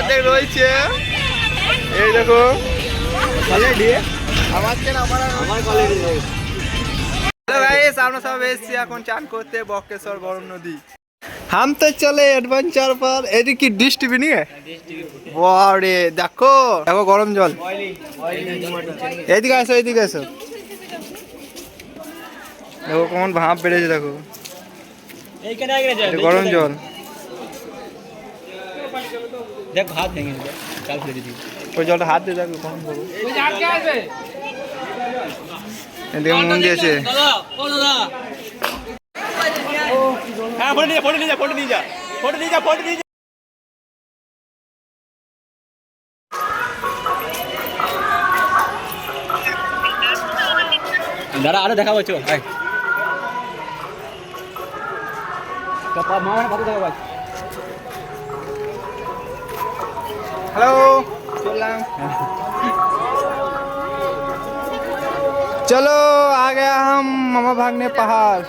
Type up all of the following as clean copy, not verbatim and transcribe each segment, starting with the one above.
অর্ধেক রয়েছে। এই দেখো আমার কলেজে। হ্যালো গাইস, আমরা সব এসেছি এখন চান করতে বক্রেশ্বর গরম নদী। हम तो चले एडवेंचर पर। এদিকে ডিশ টিভি নিয়ে বারে দেখো দেখো গরম জল। এইদিকে আসো এইদিকে আসো, দেখো কেমন ভাপ বেড়েছে দেখো, গরম জল। দেখ ভাত ভেঙে যাবে, চাল ফেলে দিবি। ওই জলটা হাত দিয়ে দেখো কখন করবো। এদিকে মন দিয়েছে। দাদা ও দাদা, হ্যাঁ ফটো নিয়ে যা, ফটো নিয়ে যা, ফটো নিয়ে যা, ফটো নিয়ে যা, ফটো নিয়ে যা। দাদা আরো দেখাবো, চল আয়। মামার কত দেখাবো ভাই? हेलो चलो आ गया हम मामा भागने पहाड़।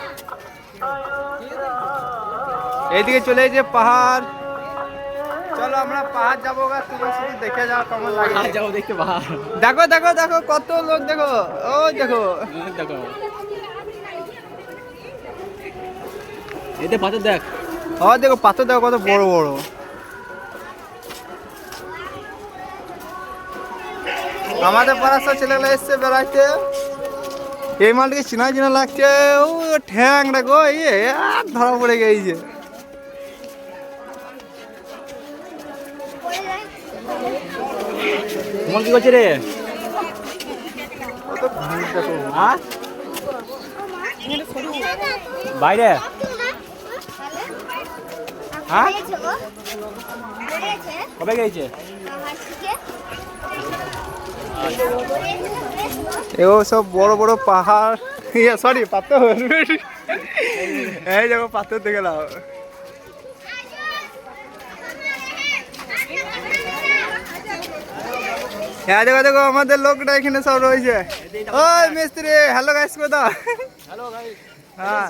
এদিকে চলে যে পাহাড়। চলো আমরা পাহাড় যাবো গা, তুমি শুধু দেখে যাও কেমন লাগে। পাহাড় যাবো দেখতে, পাহাড় দেখো দেখো দেখো কত লোক, দেখো ও দেখো দেখো, এতে পাথর দেখ। ও দেখো পাথর দেখো কত বড় বড়। আমাদের পাড়ার সব ছেলেগুলো এসছে বেড়াইতে। এই মালটিকে চিনা চিনা লাগছে। ও ঠ্যাং দেখো, ধরা পড়ে গেছে। মন কি করছে রে? হ্যাঁ বাইরে, হ্যাঁ কবে গেছে? এও সব বড় বড় পাহাড়, সরি পাথর। এই দেখো পাথর দেখে নাও। হ্যাঁ দেখো দেখো আমাদের লোকটা এখানে সব রয়েছে। ওই মিস্ত্রি হ্যালো গাইস কোথা? হ্যালো ভাই। হ্যাঁ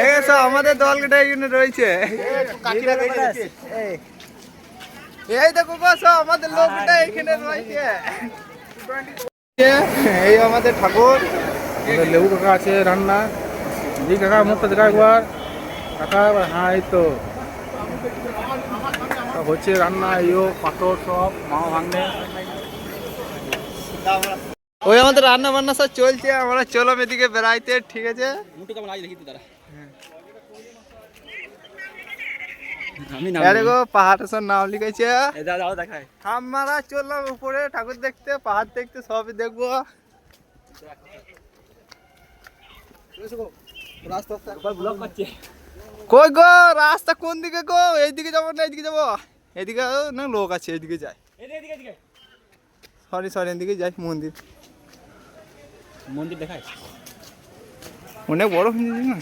এই সব আমাদের দলটা এখানে রয়েছে। এই দেখো গো সব আমাদের লোকটা এখানে রয়েছে। এই আমাদের ঠাকুর, লেবু কাকা আছে রান্না। জি কাকা মুখটা দেখা একবার কাকা। হ্যাঁ এই তো হচ্ছে রান্না। ইও পাথর সব মামা ভাঙনে। ওই আমাদের রান্না বান্না সব চলছে। আমরা চললাম এদিকে বেড়াইতে, ঠিক আছে। মুটু কেমন লাগে দেখি তো দাঁড়া। দেখো পাহাড়ের সব নাম লিখেছে। দাদা দেখায়। আমরা চললাম উপরে ঠাকুর দেখতে, পাহাড় দেখতে, সবই দেখবো। কই গো রাস্তা কোন দিকে গো? এইদিকে যাবো না এইদিকে যাবো? এদিকে না লোক আছে, এইদিকে যায়। সরি সরি এদিকে যাই। মন্দির মন্দির দেখায় অনেক বড় মন্দির না?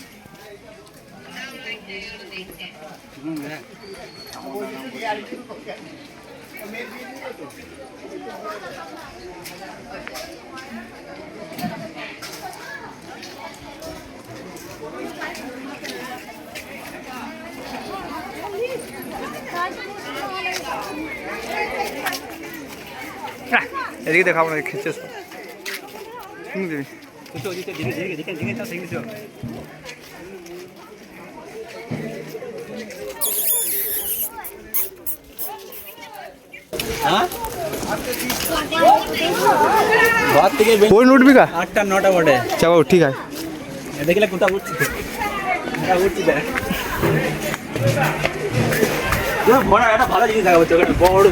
এদিকে দেখাবো না, খেয়েছে সব। कोई नोट भी का 8টা 9টা বটে। चलो ठीक है। দেখলে কোথা উঠছি, উঠছি দেখ। বড় একটা ভালো জিনিস দেখাবো, বড়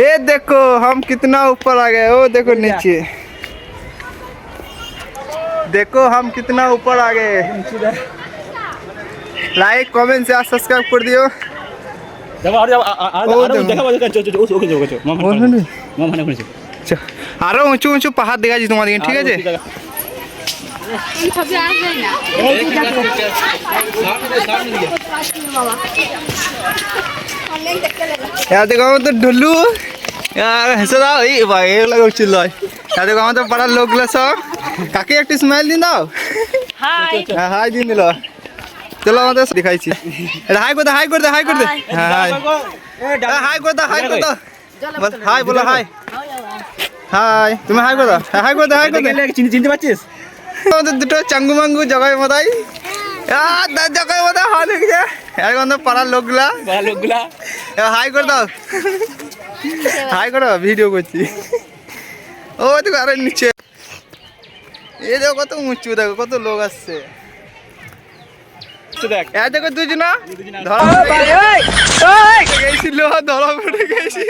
ये देखो हम कितना ऊपर आ गए। ओ देखो नीचे, देखो हम कितना ऊपर आ गए। लाइक कमेंट शेयर सब्सक्राइब कर दियो। আরো উঁচু উঁচু পাহাড় দেখা যাচ্ছে তোমাদের, ঠিক আছে। দেখো আমাদের ঢুলু হেসে দাও। এই ভাই এগুলো করছিল। দেখো আমাদের পাড়ার লোকগুলো সব। কাকে একটু স্মাইল দিন দাও। হাই দিন দিল। চলো আমাদের দেখাইছি। এটা হাই করতে, হাই করতে, হাই করতে। হ্যাঁ হাই, হাই করতে, হাই করতে। হাই বলো, হাই হাই। তুমি হাই করো, হাই করতে, হাই করতে। চিনতে পারছিস? আমাদের দুটো চাঙ্গু মাঙ্গু জগাই মাদাই জগাই মাদাই হাত দেখছে এখন তো পাড়ার লোকগুলা হাই করে দাও, হাই করো, ভিডিও করছি। ও দেখো আরে নিচে এই দেখো কত উঁচু, দেখো কত লোক আসছে। দেখো দুজন গেছিল, ধরা পড়ে গেছি।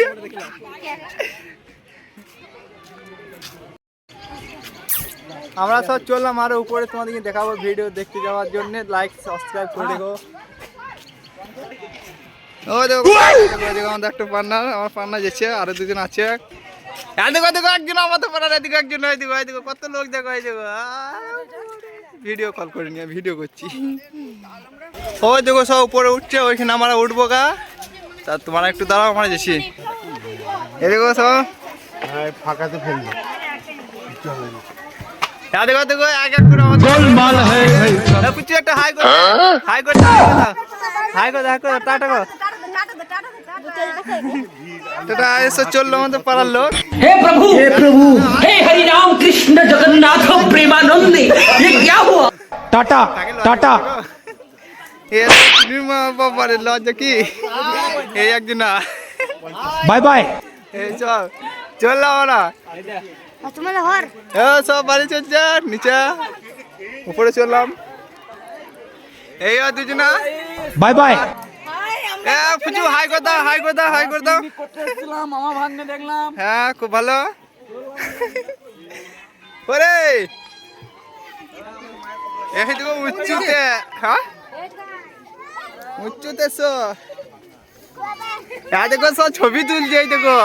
আমরা সব চললাম আরো উপরে, তোমাদেরকে দেখাবো ভিডিও দেখতে যাওয়ার জন্য। লাইক সাবস্ক্রাইব করে দেখো। ও দেখো দেখো আমাদের একটা পার্টনার, আমার পার্টনার যাচ্ছে, আরো দুজন আছে। দেখো দেখো একজন আমাদের পাড়ার, এদিকে একজন, এদিকে এদিকে কত লোক দেখো, এই দেখো ভিডিও কল করে নিয়ে ভিডিও করছি। ওই দেখো সব উপরে উঠছে, ওইখানে আমরা উঠবো গা। তা তোমরা একটু দাঁড়াও, আমরা যাচ্ছি। এদিকে সব ফাঁকাতে ফেলবো। দেখো দেখো এক এক করে কিছু একটা হাই করে, হাই করে, হাই করে, হাই করে, টাটা করো। এসে চললো আমাদের পাড়ার লোক। हे प्रभु हे हरि राम कृष्ण जगन्नाथ प्रेमानंद ये क्या हुआ? Tata tata. বাবারে লজ্জা কি, এই একদিন বাই বাই। এই চল চললাম আমরা, সব বাড়ি চলছে নিচে, উপরে চললাম। এই দুজনা বাই বাই। পুচু হাই করে দাও, হাই করে দাও, হাই করে দাও। মামা ভাগ্নে দেখলাম। হ্যাঁ খুব ভালো। ওরে এই দেখো উচ্চতে, হ্যাঁ উচ্চতে দেখো সব ছবি তুলছে। এই দেখো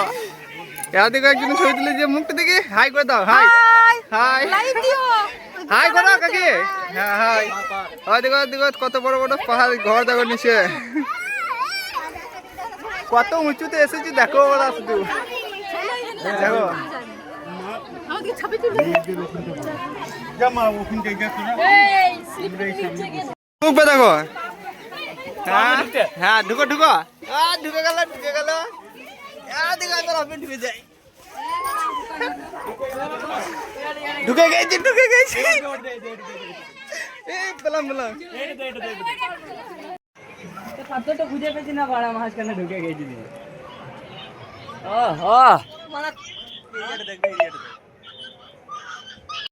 দেখো একজন ছবি তুলেছে, মুখটা দেখি হাই করে দাও, হাই হাই হাই করো কাকি। হ্যাঁ হাই। দেখো দেখো কত বড় বড় পাহাড়, ঘর দেখো নিচে, কত উঁচুতে এসেছি দেখো ওরা শুধু দেখো। দেখো হ্যাঁ ঢুকো ঢুকো, ঢুকে গেল, ঢুকে গেল। ঢুকে যাই, ঢুকে গেছি, ঢুকে গেছি। পেলাম পেলাম। পাথরটা খুঁজে পেয়েছি না, বাড়া মাঝখানে ঢুকে গেছি।